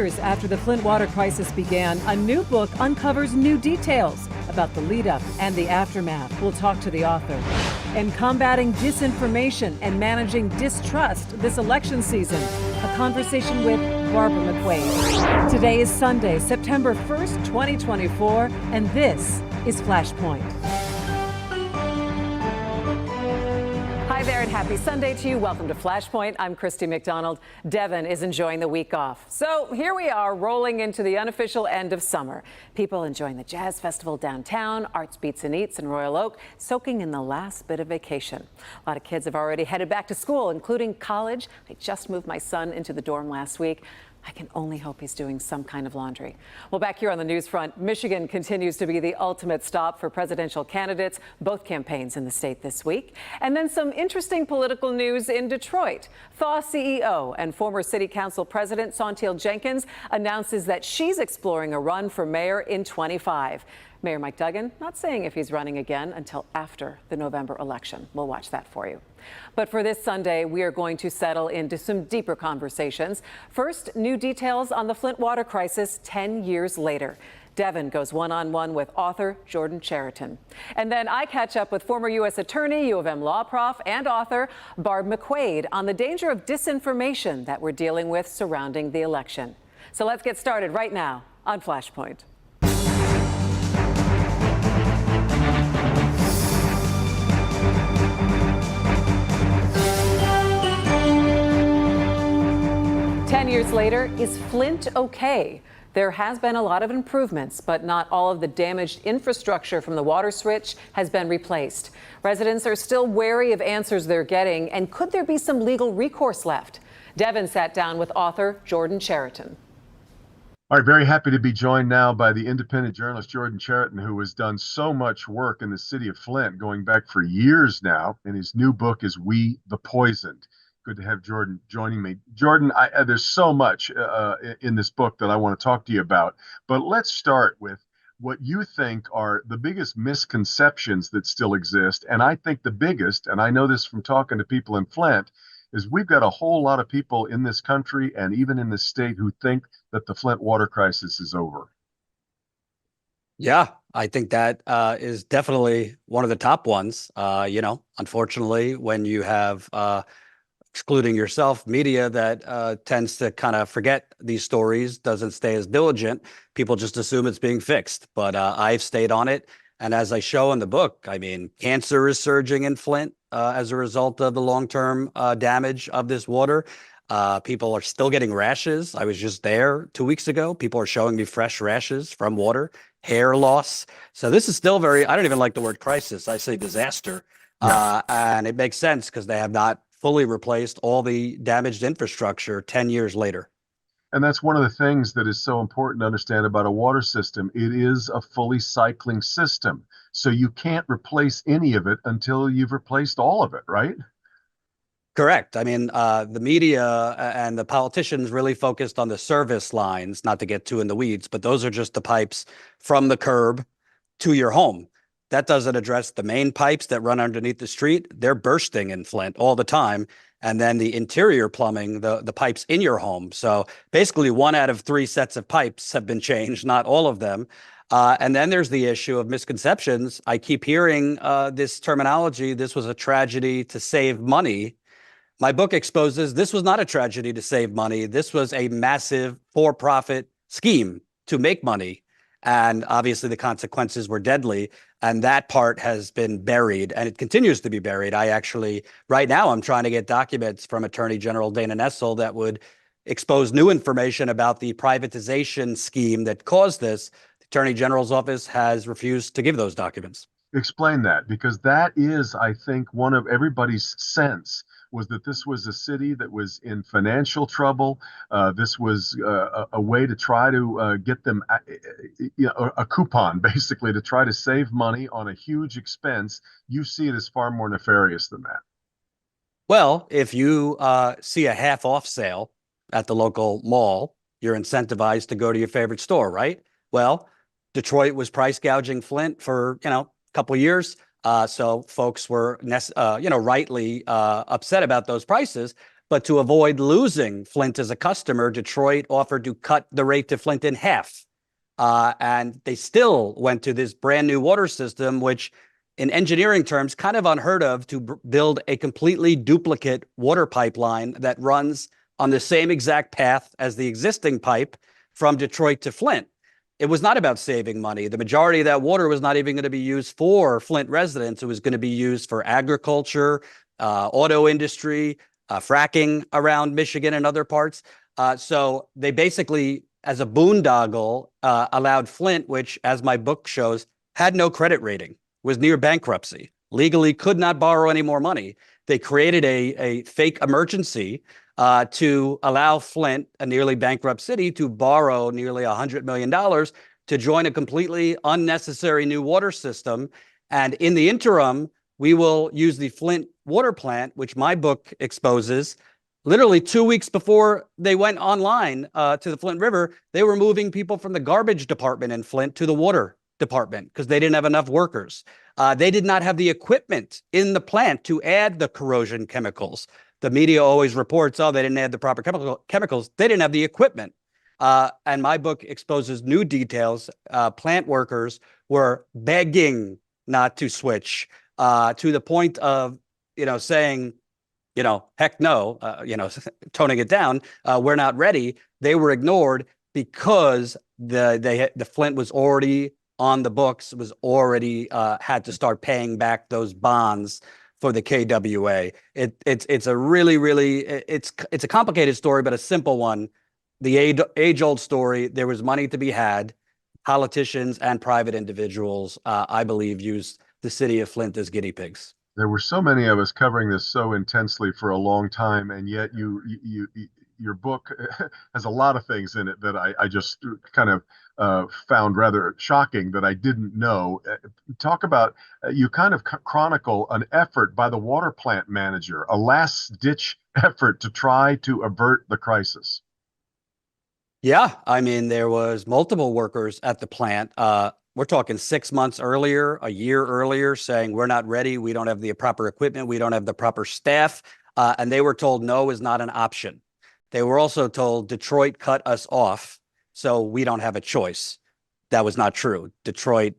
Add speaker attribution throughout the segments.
Speaker 1: years after the Flint Water Crisis began, a new book uncovers new details about the lead-up and the aftermath. We'll talk to the author. And combating disinformation and managing distrust this election season, a conversation with Barbara McQuaid. Today is Sunday, September 1st, 2024, and this is Flashpoint. Hi there and happy Sunday to you. Welcome to Flashpoint. I'm Christy McDonald. Devin is enjoying the week off. So here we are rolling into the unofficial end of summer. People enjoying the jazz festival downtown, Arts Beats and Eats in Royal Oak, soaking in the last bit of vacation. A lot of kids have already headed back to school, including college. I just moved my son into the dorm last week. I can only hope he's doing some kind of laundry. Well, back here on the news front, Michigan continues to be the ultimate stop for presidential candidates, both campaigns in the state this week. And then some interesting political news in Detroit. Thaw CEO and former city council president Sontiel Jenkins announces that she's exploring a run for mayor in 25. Mayor Mike Duggan not saying if he's running again until after the November election. We'll watch that for you. But for this Sunday, we are going to settle into some deeper conversations. First, new details on the Flint Water Crisis 10 years later. Devin goes one-on-one with author Jordan Chariton. And then I catch up with former U.S. Attorney, U of M law prof, and author Barb McQuaid on the danger of disinformation that we're dealing with surrounding the election. So let's get started right now on Flashpoint. Years later, is Flint okay? There has been a lot of improvements, but not all of the damaged infrastructure from the water switch has been replaced. Residents are still wary of answers they're getting, and could there be some legal recourse left? Devin sat down with author Jordan Chariton.
Speaker 2: All right, very happy to be joined now by the independent journalist Jordan Chariton, who has done so much work in the city of Flint going back for years now, and his new book is We the Poisoned. Good to have Jordan joining me. Jordan, there's so much in this book that I want to talk to you about, but let's start with what you think are the biggest misconceptions that still exist. And I think the biggest, and I know this from talking to people in Flint, is we've got a whole lot of people in this country and even in this state who think that the Flint water crisis is over.
Speaker 3: Yeah, I think that is definitely one of the top ones. Unfortunately, when you have excluding yourself, media that tends to kind of forget these stories, doesn't stay as diligent. People just assume it's being fixed. But I've stayed on it. And as I show in the book, I mean, cancer is surging in Flint as a result of the long-term damage of this water. People are still getting rashes. I was just there 2 weeks ago. People are showing me fresh rashes from water, hair loss. So this is still I don't even like the word crisis. I say disaster. Yeah. And it makes sense because they have not fully replaced all the damaged infrastructure 10 years later.
Speaker 2: And that's one of the things that is so important to understand about a water system. It is a fully cycling system. So you can't replace any of it until you've replaced all of it, right?
Speaker 3: Correct. I mean, the media and the politicians really focused on the service lines, not to get too in the weeds, but those are just the pipes from the curb to your home. That doesn't address the main pipes that run underneath the street. They're bursting in Flint all the time. And then the interior plumbing, the pipes in your home. So basically 1 out of 3 sets of pipes have been changed, not all of them. And then there's the issue of misconceptions. I keep hearing this terminology. This was a tragedy to save money. My book exposes this was not a tragedy to save money. This was a massive for-profit scheme to make money. And obviously the consequences were deadly. And that part has been buried, and it continues to be buried. Right now, I'm trying to get documents from Attorney General Dana Nessel that would expose new information about the privatization scheme that caused this. The Attorney General's office has refused to give those documents.
Speaker 2: Explain that, because that is, I think, one of everybody's sense was that this was a city that was in financial trouble. This was a way to try to get them a coupon, basically, to try to save money on a huge expense. You see it as far more nefarious than that.
Speaker 3: Well, if you see a half off sale at the local mall, you're incentivized to go to your favorite store, right? Well, Detroit was price gouging Flint for, a couple of years. So folks were, rightly upset about those prices. But to avoid losing Flint as a customer, Detroit offered to cut the rate to Flint in half. And they still went to this brand new water system, which in engineering terms, kind of unheard of, to build a completely duplicate water pipeline that runs on the same exact path as the existing pipe from Detroit to Flint. It was not about saving money. The majority of that water was not even going to be used for Flint residents. It was going to be used for agriculture, auto industry, fracking around Michigan and other parts. So they basically, as a boondoggle, allowed Flint, which, as my book shows, had no credit rating, was near bankruptcy, legally could not borrow any more money. They created a fake emergency to allow Flint, a nearly bankrupt city, to borrow nearly $100 million to join a completely unnecessary new water system. And in the interim, we will use the Flint water plant, which my book exposes. Literally 2 weeks before they went online to the Flint River, they were moving people from the garbage department in Flint to the water department because they didn't have enough workers. They did not have the equipment in the plant to add the corrosion chemicals. The media always reports, oh, they didn't add the proper chemicals. They didn't have the equipment. And my book exposes new details. Plant workers were begging not to switch to the point of, saying, heck no, toning it down. We're not ready. They were ignored because the Flint was already on the books, was already had to start paying back those bonds for the KWA. It's a really it's a complicated story, but a simple one. The age-old story. There was money to be had. Politicians and private individuals, I believe, used the city of Flint as guinea pigs.
Speaker 2: There were so many of us covering this so intensely for a long time, and yet your book has a lot of things in it that I just kind of found rather shocking that I didn't know. Talk about, you kind of chronicle an effort by the water plant manager, a last-ditch effort to try to avert the crisis.
Speaker 3: Yeah, I mean, there was multiple workers at the plant. We're talking 6 months earlier, a year earlier, saying we're not ready. We don't have the proper equipment. We don't have the proper staff. And they were told no is not an option. They were also told Detroit cut us off, so we don't have a choice. That was not true. Detroit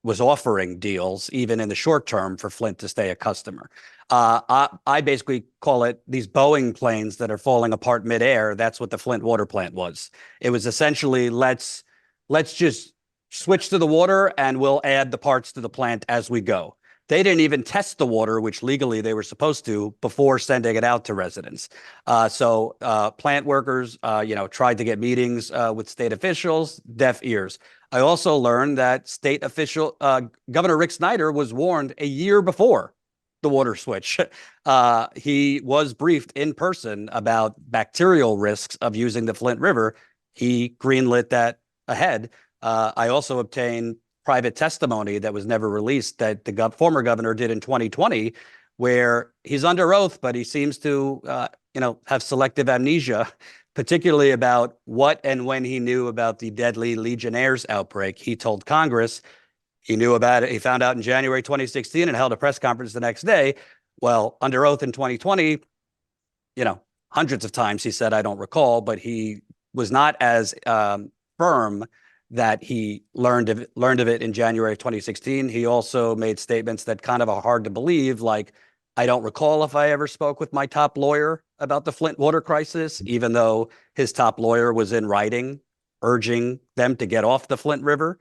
Speaker 3: was offering deals, even in the short term, for Flint to stay a customer. I basically call it these Boeing planes that are falling apart midair. That's what the Flint water plant was. It was essentially, let's just switch to the water and we'll add the parts to the plant as we go. They didn't even test the water, which legally they were supposed to, before sending it out to residents. So plant workers, tried to get meetings with state officials, deaf ears. I also learned that Governor Rick Snyder was warned a year before the water switch. He was briefed in person about bacterial risks of using the Flint River. He greenlit that ahead. I also obtained private testimony that was never released that the former governor did in 2020, where he's under oath, but he seems to, have selective amnesia, particularly about what and when he knew about the deadly Legionnaires outbreak. He told Congress he knew about it. He found out in January 2016 and held a press conference the next day. Well, under oath in 2020, hundreds of times he said, I don't recall, but he was not as firm that he learned of it in January of 2016. He also made statements that kind of are hard to believe, like, I don't recall if I ever spoke with my top lawyer about the Flint water crisis, even though his top lawyer was in writing urging them to get off the Flint River.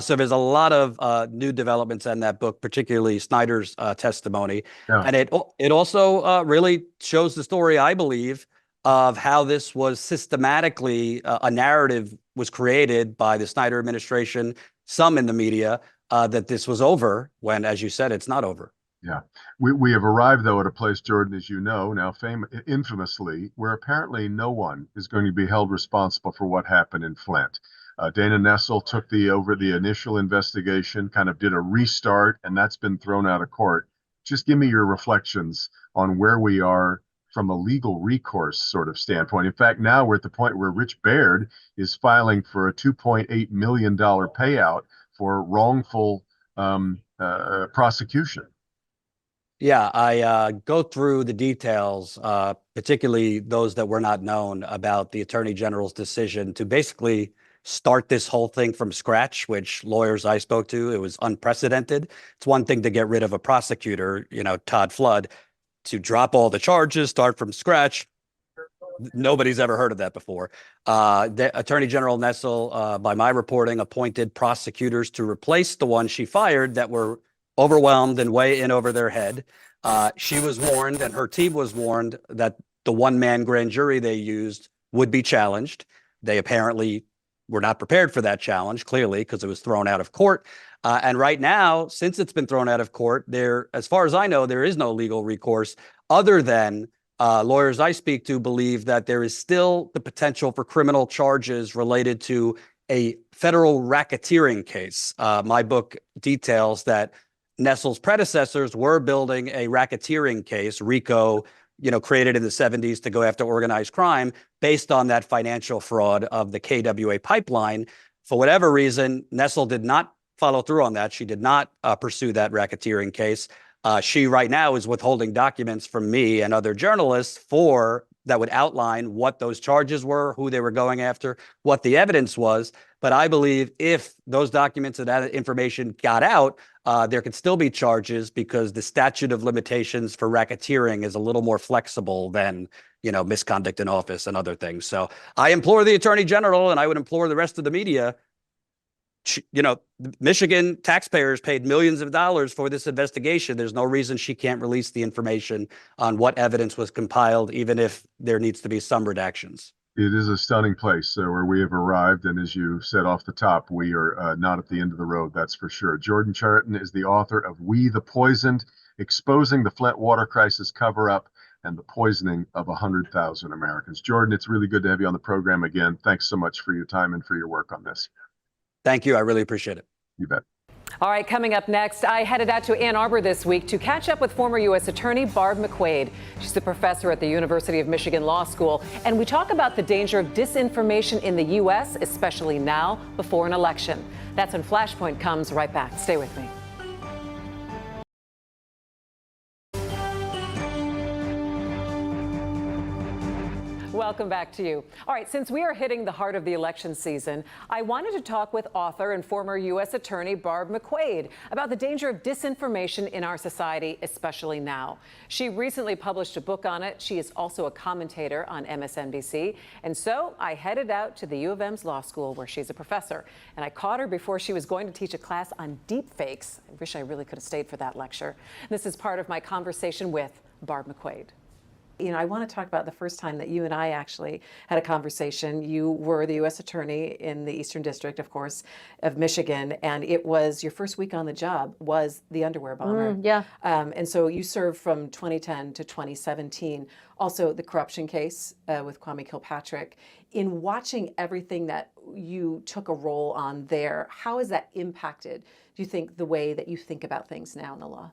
Speaker 3: So there's a lot of new developments in that book, particularly Snyder's testimony.
Speaker 2: Yeah.
Speaker 3: And it also really shows the story, I believe, of how this was systematically a narrative was created by the Snyder administration, some in the media, that this was over when, as you said, it's not over.
Speaker 2: Yeah. We have arrived, though, at a place, Jordan, as you know, now infamously, where apparently no one is going to be held responsible for what happened in Flint. Dana Nessel took over the initial investigation, kind of did a restart, and that's been thrown out of court. Just give me your reflections on where we are from a legal recourse sort of standpoint. In fact, now we're at the point where Rich Baird is filing for a $2.8 million payout for wrongful prosecution.
Speaker 3: Yeah, I go through the details, particularly those that were not known about the Attorney General's decision to basically start this whole thing from scratch, which lawyers I spoke to, it was unprecedented. It's one thing to get rid of a prosecutor, Todd Flood, to drop all the charges, start from scratch. Nobody's ever heard of that before. The Attorney General Nessel, by my reporting, appointed prosecutors to replace the one she fired that were overwhelmed and way in over their head. She was warned, and her team was warned, that the one-man grand jury they used would be challenged. They apparently were not prepared for that challenge, clearly, because it was thrown out of court. And right now, since it's been thrown out of court, as far as I know, there is no legal recourse other than lawyers I speak to believe that there is still the potential for criminal charges related to a federal racketeering case. My book details that Nessel's predecessors were building a racketeering case, RICO, created in the 70s to go after organized crime based on that financial fraud of the KWA pipeline. For whatever reason, Nessel did not follow through on that. She did not pursue that racketeering case. She right now is withholding documents from me and other journalists that would outline what those charges were, who they were going after, what the evidence was. But I believe if those documents and that information got out, there could still be charges because the statute of limitations for racketeering is a little more flexible than, misconduct in office and other things. So I implore the Attorney General, and I would implore the rest of the media, Michigan taxpayers paid millions of dollars for this investigation. There's no reason she can't release the information on what evidence was compiled, even if there needs to be some redactions.
Speaker 2: It is a stunning place where we have arrived. And as you said off the top, we are not at the end of the road, that's for sure. Jordan Chariton is the author of We the Poisoned, Exposing the Flint Water Crisis Cover-Up and the Poisoning of 100,000 Americans. Jordan, it's really good to have you on the program again. Thanks so much for your time and for your work on this.
Speaker 3: Thank you. I really appreciate it.
Speaker 2: You bet.
Speaker 1: All right, coming up next, I headed out to Ann Arbor this week to catch up with former U.S. Attorney Barb McQuade. She's a professor at the University of Michigan Law School, and we talk about the danger of disinformation in the U.S., especially now before an election. That's when Flashpoint comes right back. Stay with me. Welcome back to you. All right, since we are hitting the heart of the election season, I wanted to talk with author and former U.S. Attorney Barb McQuade about the danger of disinformation in our society, especially now. She recently published a book on it. She is also a commentator on MSNBC. And so I headed out to the U of M's law school, where she's a professor. And I caught her before she was going to teach a class on deep fakes. I wish I really could have stayed for that lecture. This is part of my conversation with Barb McQuade. I want to talk about the first time that you and I actually had a conversation. You were the U.S. Attorney in the Eastern District, of course, of Michigan, and it was your first week on the job was the underwear bomber.
Speaker 4: Yeah.
Speaker 1: And so you served from 2010 to 2017. Also, the corruption case with Kwame Kilpatrick. In watching everything that you took a role on there, how has that impacted, do you think, the way that you think about things now in the law?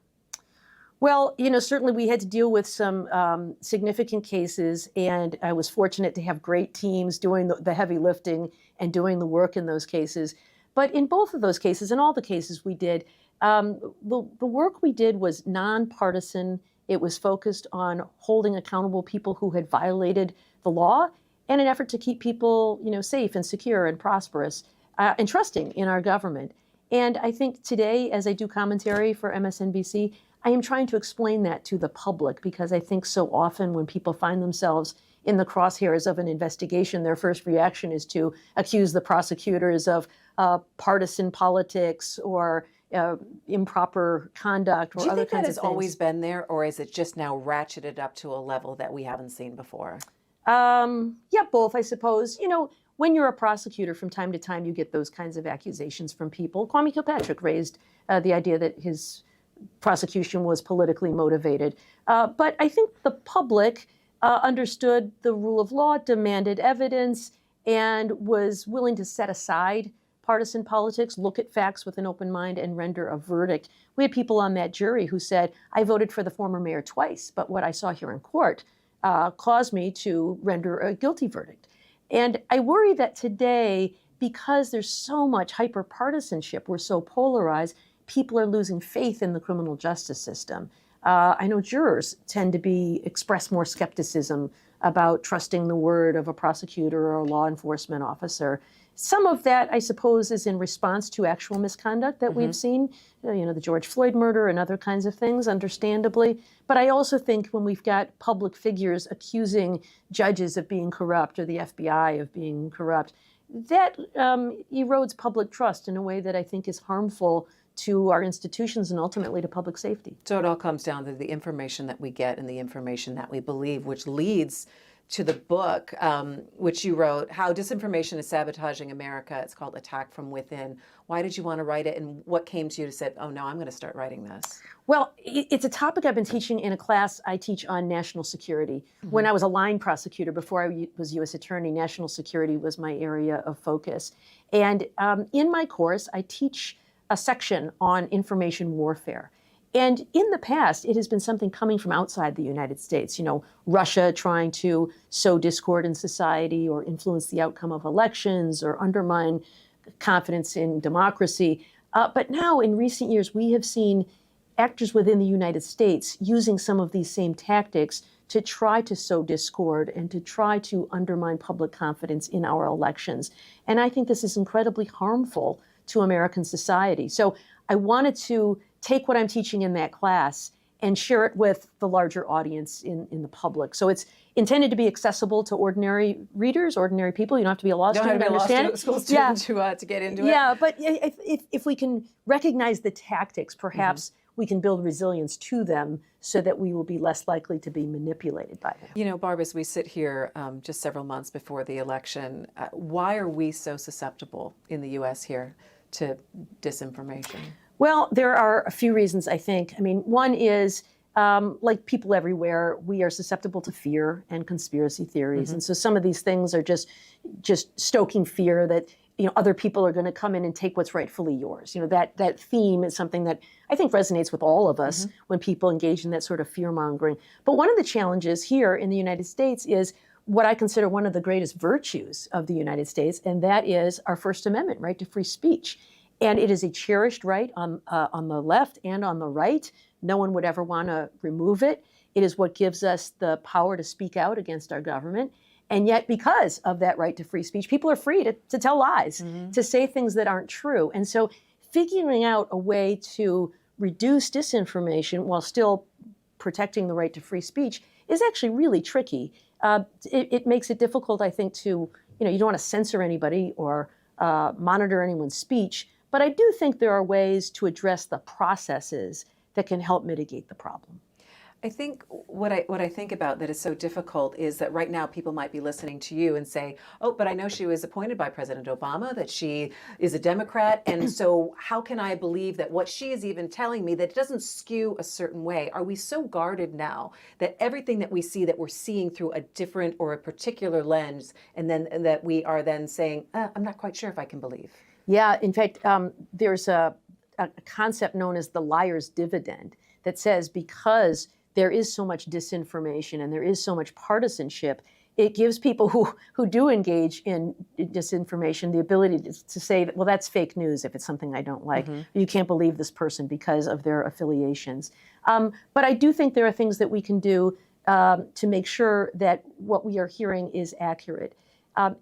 Speaker 4: Well, certainly we had to deal with some significant cases, and I was fortunate to have great teams doing the heavy lifting and doing the work in those cases. But in both of those cases, in all the cases we did, the work we did was nonpartisan. It was focused on holding accountable people who had violated the law in an effort to keep people, safe and secure and prosperous and trusting in our government. And I think today, as I do commentary for MSNBC, I am trying to explain that to the public, because I think so often when people find themselves in the crosshairs of an investigation, their first reaction is to accuse the prosecutors of partisan politics or improper conduct or other kinds of things.
Speaker 1: Do you think that has always been there, or is it just now ratcheted up to a level that we haven't seen before?
Speaker 4: Yeah, both, I suppose. When you're a prosecutor, from time to time, you get those kinds of accusations from people. Kwame Kilpatrick raised the idea that his prosecution was politically motivated. But I think the public understood the rule of law, demanded evidence, and was willing to set aside partisan politics, look at facts with an open mind, and render a verdict. We had people on that jury who said, I voted for the former mayor twice, but what I saw here in court caused me to render a guilty verdict. And I worry that today, because there's so much hyper-partisanship, we're so polarized, people are losing faith in the criminal justice system. I know jurors tend to express more skepticism about trusting the word of a prosecutor or a law enforcement officer. Some of that, I suppose, is in response to actual misconduct that we've seen, the George Floyd murder and other kinds of things, understandably. But I also think when we've got public figures accusing judges of being corrupt or the FBI of being corrupt, that erodes public trust in a way that I think is harmful to our institutions and ultimately to public safety.
Speaker 1: So it all comes down to the information that we get and the information that we believe, which leads to the book, which you wrote, How Disinformation is Sabotaging America. It's called Attack from Within. Why did you want to write it, and what came to you to say, oh, no, I'm going to start writing this?
Speaker 4: Well, it's a topic I've been teaching in a class I teach on national security. When I was a line prosecutor, before I was U.S. Attorney, national security was my area of focus. And in my course, I teach a section on information warfare. And in the past, it has been something coming from outside the United States, Russia trying to sow discord in society or influence the outcome of elections or undermine confidence in democracy. But now, in recent years, we have seen actors within the United States using some of these same tactics to try to sow discord and to try to undermine public confidence in our elections. And I think this is incredibly harmful to American society. So I wanted to take what I'm teaching in that class and share it with the larger audience in the public. So it's intended to be accessible to ordinary readers, ordinary people. You don't have to be a law student to understand it.
Speaker 1: School student to get into it.
Speaker 4: Yeah, but if we can recognize the tactics, perhaps we can build resilience to them so that we will be less likely to be manipulated by them.
Speaker 1: Barb, as we sit here just several months before the election, why are we so susceptible in the U.S. here to disinformation?
Speaker 4: Well, there are a few reasons, I think. One is, like people everywhere, we are susceptible to fear and conspiracy theories. And so some of these things are just stoking fear that, other people are going to come in and take what's rightfully yours. That theme is something that I think resonates with all of us when people engage in that sort of fear-mongering. But one of the challenges here in the United States is what I consider one of the greatest virtues of the United States, and that is our First Amendment, right to free speech. And it is a cherished right on the left and on the right. No one would ever want to remove it. It is what gives us the power to speak out against our government. And yet, because of that right to free speech, people are free to tell lies, to say things that aren't true. And so figuring out a way to reduce disinformation while still protecting the right to free speech is actually really tricky. It makes it difficult, I think, to, you don't want to censor anybody or monitor anyone's speech. But I do think there are ways to address the processes that can help mitigate the problem.
Speaker 1: I think what I think about that is so difficult is that right now people might be listening to you and say, oh, but I know she was appointed by President Obama, that she is a Democrat, and so how can I believe that what she is even telling me, that it doesn't skew a certain way? Are we so guarded now that everything that we see, that we're seeing through a different or a particular lens, and that we are then saying, I'm not quite sure if I can believe?
Speaker 4: Yeah, in fact, there's a concept known as the liar's dividend that says because there is so much disinformation and there is so much partisanship, it gives people who do engage in disinformation the ability to say, well, that's fake news if it's something I don't like. You can't believe this person because of their affiliations. But I do think there are things that we can do to make sure that what we are hearing is accurate.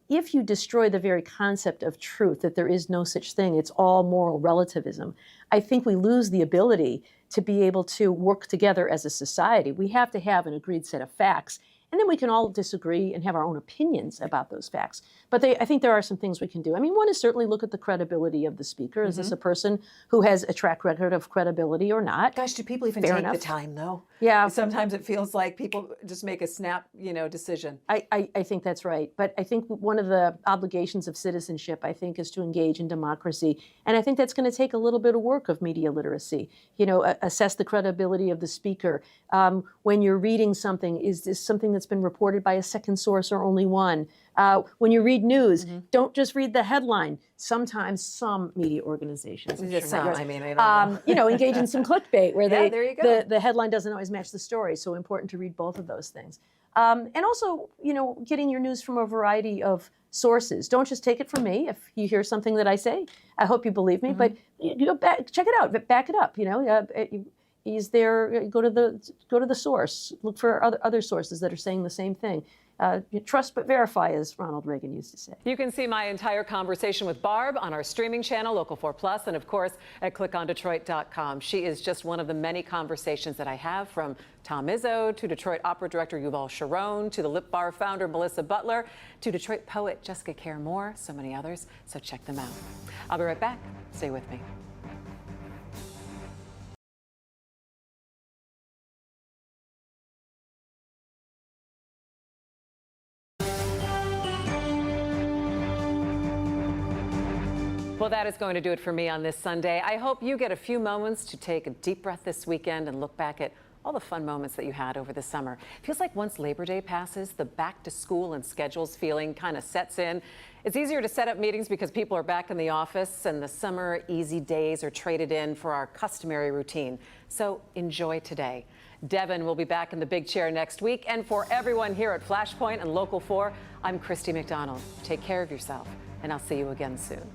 Speaker 4: If you destroy the very concept of truth, that there is no such thing, it's all moral relativism, I think we lose the ability to be able to work together as a society. We have to have an agreed set of facts, and then we can all disagree and have our own opinions about those facts. But I think there are some things we can do. One is certainly look at the credibility of the speaker. Is this a person who has a track record of credibility or not?
Speaker 1: Gosh, do people even
Speaker 4: Fair
Speaker 1: take
Speaker 4: enough.
Speaker 1: the time, though?
Speaker 4: Yeah.
Speaker 1: Sometimes it feels like people just make a snap, decision.
Speaker 4: I think that's right. But I think one of the obligations of citizenship, I think, is to engage in democracy. And I think that's going to take a little bit of work of media literacy. Assess the credibility of the speaker. When you're reading something, is this something that's been reported by a second source or only one? When you read news, don't just read the headline. Sometimes some media organizations, engage in some clickbait where
Speaker 1: there you go.
Speaker 4: the headline doesn't always match the story. So important to read both of those things. And also, getting your news from a variety of sources. Don't just take it from me. If you hear something that I say, I hope you believe me, but check it out, back it up. go to the source, look for other sources that are saying the same thing. Trust but verify, as Ronald Reagan used to say.
Speaker 1: You can see my entire conversation with Barb on our streaming channel, Local 4 Plus, and of course at clickondetroit.com. She is just one of the many conversations that I have, from Tom Izzo to Detroit opera director Yuval Sharon to the Lip Bar founder Melissa Butler to Detroit poet Jessica Care Moore, so many others. So check them out. I'll be right back. Stay with me. Well, that is going to do it for me on this Sunday. I hope you get a few moments to take a deep breath this weekend and look back at all the fun moments that you had over the summer. It feels like once Labor Day passes, the back to school and schedules feeling kind of sets in. It's easier to set up meetings because people are back in the office, and the summer easy days are traded in for our customary routine. So enjoy today. Devin will be back in the big chair next week. And for everyone here at Flashpoint and Local 4, I'm Christy McDonald. Take care of yourself, and I'll see you again soon.